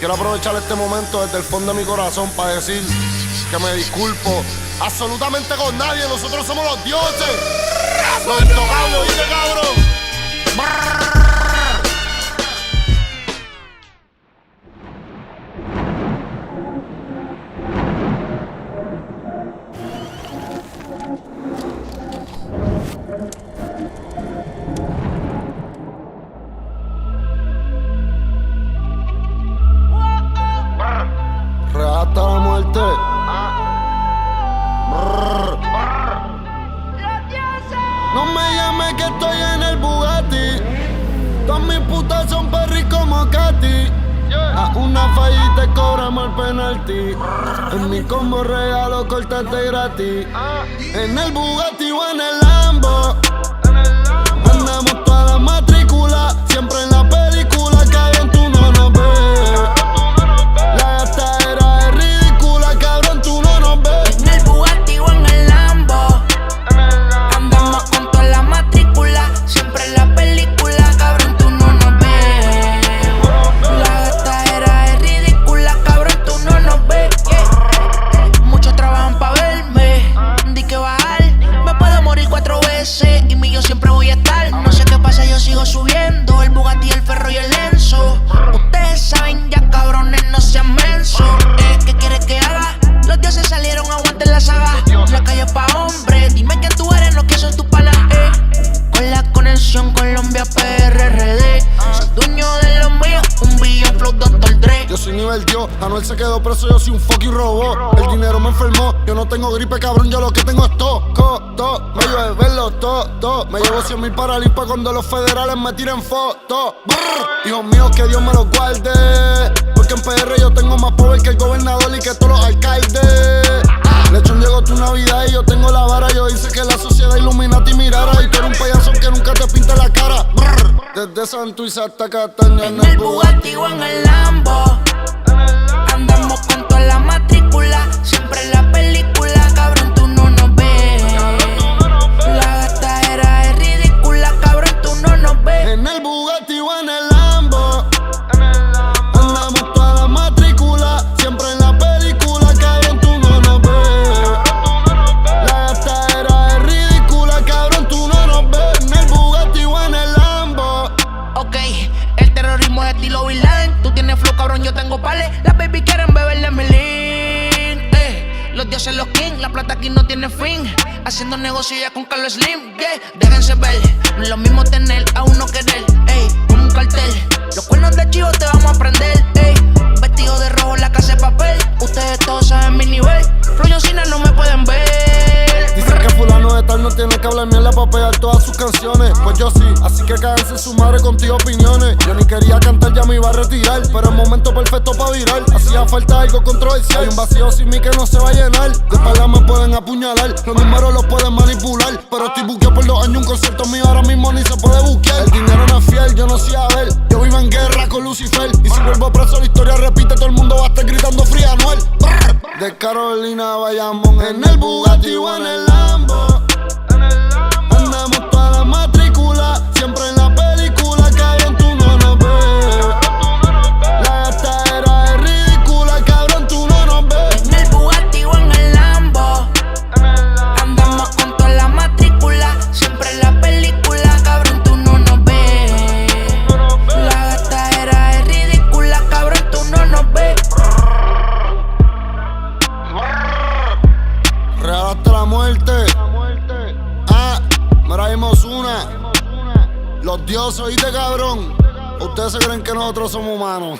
quiero aprovechar este momento desde el fondo de mi corazón para decir que me disculpo absolutamente con nadie. Nosotros somos los dioses, los intocables, ¿oíste, cabrón? Real hasta la muerte. No me llames que estoy en el Bugatti. Todas mis putas son perris como Katy. A una falla y te cobramos el penalti. En mi combo regalo cortate gratis. En el Bugatti o en el Lambo. Andamos toda la matrícula. Siempre en la película, cabrón, tú no nos ves. La gastadera es ridícula, cabrón, tú no nos ves. En el Bugatti o en el Lambo. Andamos con toda la matrícula. Siempre en la película, cabrón, tú no nos ves. La gastadera es ridícula, cabrón, tú no nos ves. Muchos trabajan pa' verme. Di que bajar, me puedo morir 4 veces. Y mi yo siempre voy a estar. No sé qué pasa, yo sigo subiendo. El Bugatti, el Ferro y el Enzo. Ustedes saben ya, cabrones, no sean mensos. ¿Qué quieres que haga? Los dioses salieron, aguanten la saga. La calle es pa' hombres. Dime quién tú eres, no que son tus panas. Con la conexión Colombia PRRD. Soy dueño de lo mío, un billón flow Dr. Dre. Yo soy nivel Dios, Anuel se quedó preso, yo soy un fucking robot. El dinero me enfermó, yo no tengo gripe, cabrón, yo lo que tengo es todo. Me llevo de verlo todo. Me llevo 100,000 para limpa cuando los federales me tiren fotos. Hijos míos, que Dios me los guarde. Porque en PR yo tengo más poder que el gobernador y que todos los alcaldes. Lechón, llegó tu Navidad y yo tengo la vara. Yo hice que la sociedad Illuminati mirara. Y tú eres un payaso que nunca te pinta la cara. Desde Santurce hasta Cataña. En el Bugatti o en el Lambo. Andamos con toda la matrícula. Siempre en la película, cabrón, tú no nos ves. La gastadera es ridícula, cabrón, tú no nos ves. En el Bugatti o en el Lambo. Andamos toda la matrícula. Siempre en la película, cabrón, tú no nos ves. La gastadera es ridícula, cabrón, tú no nos ves. En el Bugatti o en el Lambo. Ok, el terrorismo es estilo Bin Laden. Tú tienes flow, cabrón, yo tengo pales. Las baby quieren beber de mi link. Los dioses, los king, la plata aquí no tiene fin. Haciendo negocio ya con Carlos Slim. Déjense ver, no es lo mismo tener a uno querer. Como un cartel, los cuernos de chivo te vamos a prender. Vestido de rojo, la casa de papel. Ustedes todos saben mi nivel. Flow John Cena no me pueden ver. Dicen que fulano de tal no tiene que hablar mierda para pegar todas sus canciones. Pues yo sí, así que cáganse su madre contigo opiniones. Yo ni quería cantar, ya me iba a retirar, pero el momento perfecto para virar. Hacía falta algo controversial. Hay un vacío sin mí que no se va a llenar. De espalda me pueden apuñalar, los números los pueden manipular. Pero estoy buqueado por 2 años, un concierto mío ahora mismo ni se puede buquear. El dinero no es fiel, yo no sé a ver. Yo vivo en guerra con Lucifer. Y si vuelvo preso la historia repite, todo el mundo va a estar gritando Free Anuel. De Carolina a Bayamón. En el Bugatti o en el Lambo. Andamos toda la matrícula. Siempre en la película, cabrón, tú no nos ves. La gastadera es ridícula, cabrón, tú no nos ves. En el Bugatti o en el Lambo. Andamos con toda la matrícula. Siempre en la película, cabrón, tú no nos ves. La gastadera es ridícula, cabrón, tú no nos ves. Real hasta la muerte. Mira, vimos una. Los dioses, ¿oíste, cabrón? Ustedes se creen que nosotros somos humanos.